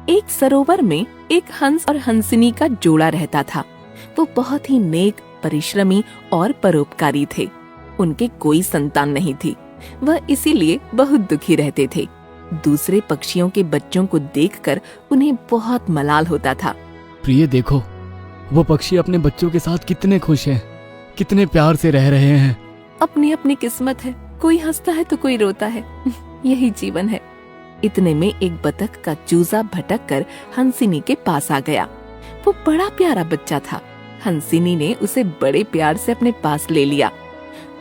एक सरोवर में एक हंस और हंसिनी का जोड़ा रहता था। वो बहुत ही नेक, परिश्रमी और परोपकारी थे। उनके कोई संतान नहीं थी। वह इसीलिए बहुत दुखी रहते थे। दूसरे पक्षियों के बच्चों को देखकर उन्हें बहुत मलाल होता था। प्रिय, देखो वो पक्षी अपने बच्चों के साथ कितने खुश हैं, कितने प्यार से रह रहे हैं। अपनी अपनी किस्मत है, कोई हंसता है तो कोई रोता है। यही जीवन है। इतने में एक बतख का चूजा भटक कर हंसिनी के पास आ गया। वो बड़ा प्यारा बच्चा था। हंसिनी ने उसे बड़े प्यार से अपने पास ले लिया।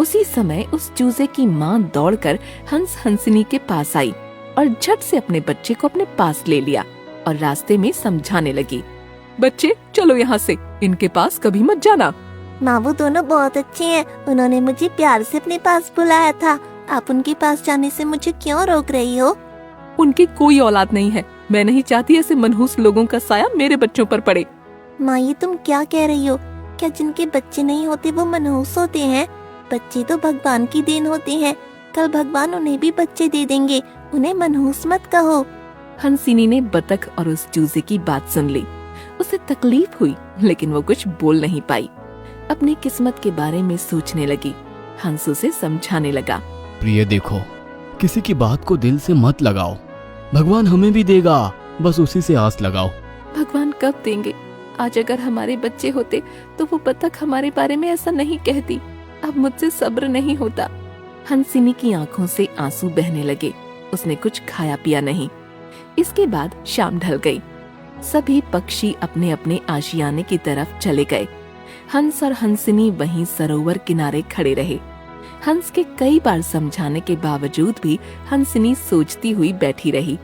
उसी समय उस चूजे की माँ दौड़कर हंस हंसिनी के पास आई और झट से अपने बच्चे को अपने पास ले लिया और रास्ते में समझाने लगी, बच्चे चलो यहाँ से, इनके पास कभी मत जाना। माँ, वो दोनों बहुत अच्छे हैं। उन्होंने मुझे प्यार से अपने पास बुलाया था। आप उनके पास जाने से मुझे क्यों रोक रही हो? उनकी कोई औलाद नहीं है। मैं नहीं चाहती ऐसे मनहूस लोगों का साया मेरे बच्चों पर पड़े। माँ, ये तुम क्या कह रही हो? क्या जिनके बच्चे नहीं होते वो मनहूस होते हैं? बच्चे तो भगवान की देन होते हैं। कल भगवान उन्हें भी बच्चे दे देंगे। उन्हें मनहूस मत कहो। हंसिनी ने बतख और उस चूजे की बात सुन ली। उसे तकलीफ हुई, लेकिन वो कुछ बोल नहीं पाई। अपनी किस्मत के बारे में सोचने लगी। हंस उसे समझाने लगा, प्रिय देखो, किसी की बात को दिल से मत लगाओ। भगवान हमें भी देगा, बस उसी से आस लगाओ। भगवान कब देंगे? आज अगर हमारे बच्चे होते तो वो बतख हमारे बारे में ऐसा नहीं कहती। अब मुझसे सब्र नहीं होता। हंसिनी की आंखों से आंसू बहने लगे। उसने कुछ खाया पिया नहीं। इसके बाद शाम ढल गई। सभी पक्षी अपने अपने आशियाने की तरफ चले गए। हंस और हंसिनी वहीं सरोवर किनारे खड़े रहे। हंस के कई बार समझाने के बावजूद भी हंसिनी सोचती हुई बैठी रही।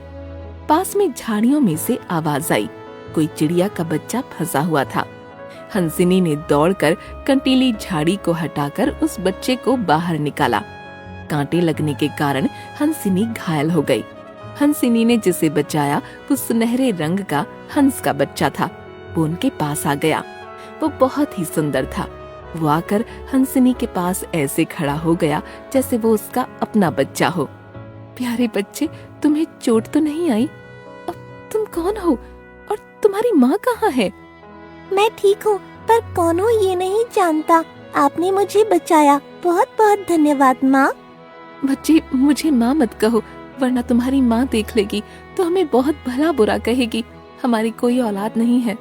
पास में झाड़ियों में से आवाज आई। कोई चिड़िया का बच्चा फंसा हुआ था। हंसिनी ने दौड़कर कंटीली झाड़ी को हटाकर उस बच्चे को बाहर निकाला। कांटे लगने के कारण हंसिनी घायल हो गई। हंसिनी ने जिसे बचाया वो सुनहरे रंग का हंस का बच्चा था। वो उनके पास आ गया। वो बहुत ही सुंदर था। वो आकर हंसिनी के पास ऐसे खड़ा हो गया जैसे वो उसका अपना बच्चा हो। प्यारे बच्चे, तुम्हें चोट तो नहीं आई? अब तुम कौन हो और तुम्हारी माँ कहाँ है? मैं ठीक हूँ, पर कौन हूँ ये नहीं जानता। आपने मुझे बचाया, बहुत बहुत धन्यवाद माँ। बच्चे, मुझे माँ मत कहो, वरना तुम्हारी माँ देख लेगी तो हमें बहुत भला बुरा कहेगी। हमारी कोई औलाद नहीं है।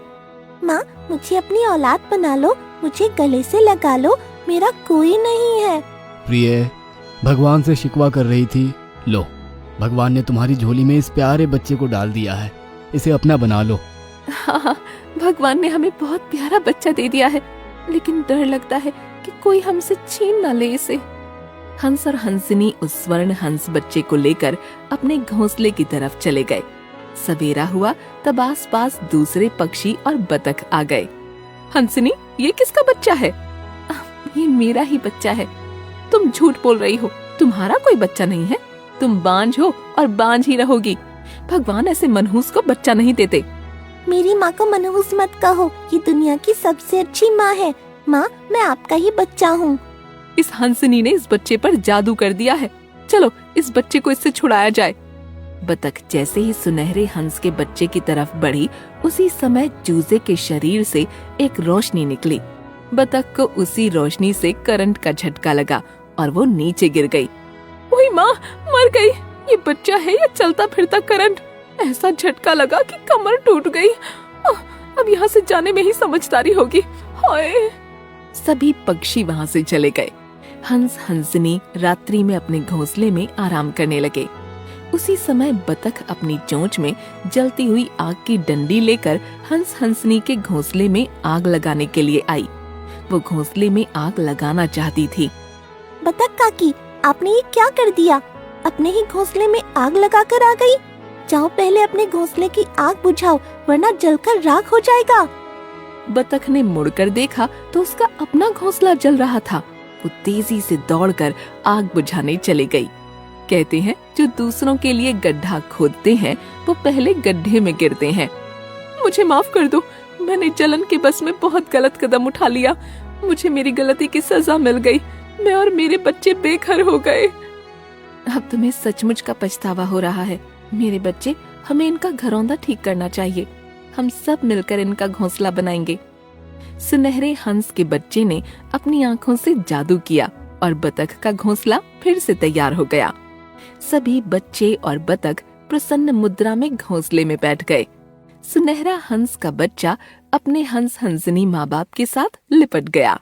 माँ, मुझे अपनी औलाद बना लो, मुझे गले से लगा लो, मेरा कोई नहीं है। प्रिय, भगवान से शिकवा कर रही थी। लो, भगवान ने तुम्हारी झोली में इस प्यारे बच्चे को डाल दिया है। इसे अपना बना लो। हाँ, भगवान ने हमें बहुत प्यारा बच्चा दे दिया है, लेकिन डर लगता है कि कोई हमसे छीन ना ले इसे। हंस और हंसिनी उस स्वर्ण हंस बच्चे को लेकर अपने घोंसले की तरफ चले गए। सवेरा हुआ तब आसपास दूसरे पक्षी और बतख आ गए। हंसिनी, ये किसका बच्चा है? ये मेरा ही बच्चा है। तुम झूठ बोल रही हो, तुम्हारा कोई बच्चा नहीं है। तुम बांझ हो और बांझ ही रहोगी। भगवान ऐसे मनहूस को बच्चा नहीं देते। मेरी माँ को मनहूस मत कहो, ये दुनिया की सबसे अच्छी माँ है। माँ, मैं आपका ही बच्चा हूँ। इस हंसिनी ने इस बच्चे पर जादू कर दिया है। चलो, इस बच्चे को इससे छुड़ाया जाए। बतख जैसे ही सुनहरे हंस के बच्चे की तरफ बढ़ी, उसी समय चूजे के शरीर से एक रोशनी निकली। बतख को उसी रोशनी से करंट का झटका लगा और वो नीचे गिर गई। ओए माँ, मर गई। ये बच्चा है या चलता फिरता करंट? ऐसा झटका लगा कि कमर टूट गई। अब यहाँ से जाने में ही समझदारी होगी। हाय! सभी पक्षी वहाँ से चले गए। हंस हंसिनी रात्रि में अपने घोंसले में आराम करने लगे। उसी समय बतख अपनी चोंच में जलती हुई आग की डंडी लेकर हंस हंसिनी के घोंसले में आग लगाने के लिए आई। वो घोंसले में आग लगाना चाहती थी। बतख काकी, आपने ये क्या कर दिया? अपने ही घोंसले में आग लगाकर आ गई। जाओ, पहले अपने घोंसले की आग बुझाओ, वरना जलकर राख हो जाएगा। बतख ने मुड़कर देखा तो उसका अपना घोंसला जल रहा था। वो तेजी से दौड़कर आग बुझाने चली गई। कहते हैं, जो दूसरों के लिए गड्ढा खोदते हैं वो पहले गड्ढे में गिरते हैं। मुझे माफ कर दो, मैंने जलन के बस में बहुत गलत कदम उठा लिया। मुझे मेरी गलती की सजा मिल गई। मैं और मेरे बच्चे बेघर हो गए। अब तुम्हें सचमुच का पछतावा हो रहा है। मेरे बच्चे, हमें इनका घरौंदा ठीक करना चाहिए। हम सब मिलकर इनका घोंसला बनाएंगे। सुनहरे हंस के बच्चे ने अपनी आंखों से जादू किया और बतख का घोंसला फिर से तैयार हो गया। सभी बच्चे और बतख प्रसन्न मुद्रा में घोंसले में बैठ गए। सुनहरा हंस का बच्चा अपने हंस हंसनी माँ बाप के साथ लिपट गया।